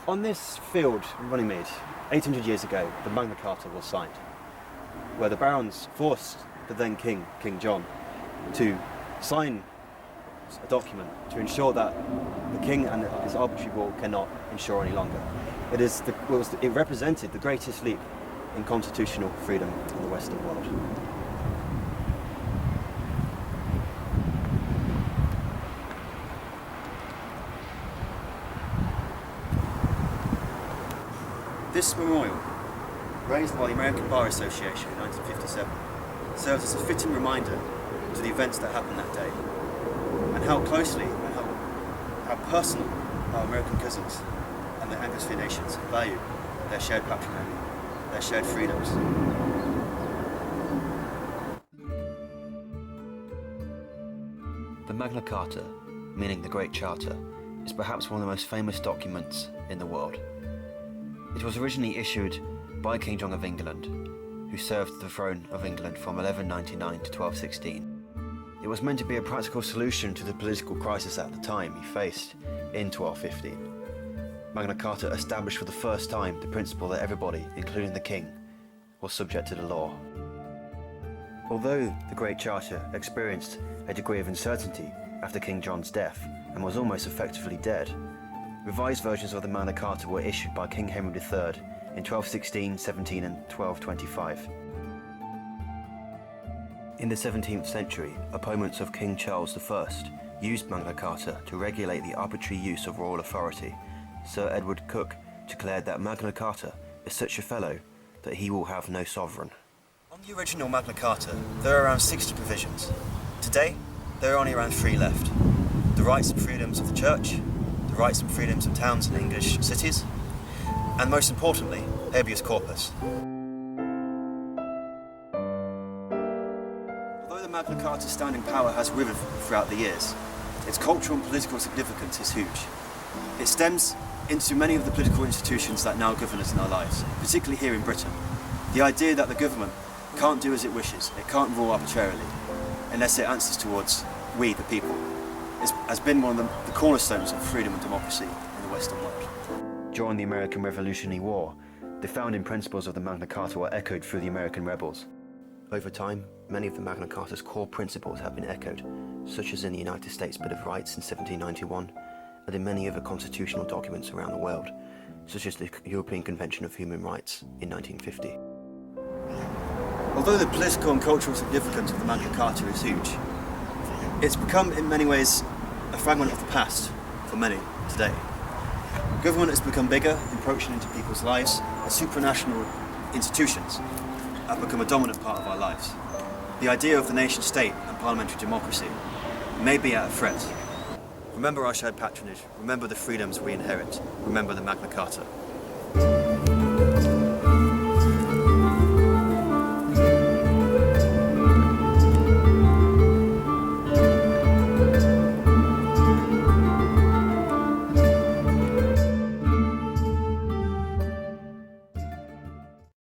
On this field in Runnymede, 800 years ago, the Magna Carta was signed, where the barons forced the then king, King John, to sign a document to ensure that the king and his arbitrary rule cannot ensure any longer. It represented the greatest leap in constitutional freedom in the Western world. This memorial, raised by the American Bar Association in 1957, serves as a fitting reminder to the events that happened that day, and how closely and how personal our American cousins and the Anglosphere nations value their shared patrimony, their shared freedoms. The Magna Carta, meaning the Great Charter, is perhaps one of the most famous documents in the world. It was originally issued by King John of England, who served the throne of England from 1199 to 1216. It was meant to be a practical solution to the political crisis at the time he faced in 1215. Magna Carta established for the first time the principle that everybody, including the king, was subject to the law. Although the Great Charter experienced a degree of uncertainty after King John's death and was almost effectively dead, revised versions of the Magna Carta were issued by King Henry III in 1216, 17 and 1225. In the 17th century, opponents of King Charles I used Magna Carta to regulate the arbitrary use of royal authority. Sir Edward Coke declared that Magna Carta is such a fellow that he will have no sovereign. On the original Magna Carta, there are around 60 provisions. Today, there are only around 3 left. The rights and freedoms of the Church, the rights and freedoms of towns and English cities, and most importantly, habeas corpus. Although the Magna Carta's standing power has withered throughout the years, its cultural and political significance is huge. It stems into many of the political institutions that now govern us in our lives, particularly here in Britain. The idea that the government can't do as it wishes, it can't rule arbitrarily, unless it answers towards we, the people, has been one of the cornerstones of freedom and democracy in the Western world. During the American Revolutionary War, the founding principles of the Magna Carta were echoed through the American rebels. Over time, many of the Magna Carta's core principles have been echoed, such as in the United States Bill of Rights in 1791, and in many other constitutional documents around the world, such as the European Convention of Human Rights in 1950. Although the political and cultural significance of the Magna Carta is huge, it's become in many ways a fragment of the past for many today. Government has become bigger, encroaching into people's lives, and supranational institutions have become a dominant part of our lives. The idea of the nation state and parliamentary democracy may be at a threat. Remember our shared patronage, remember the freedoms we inherit, remember the Magna Carta.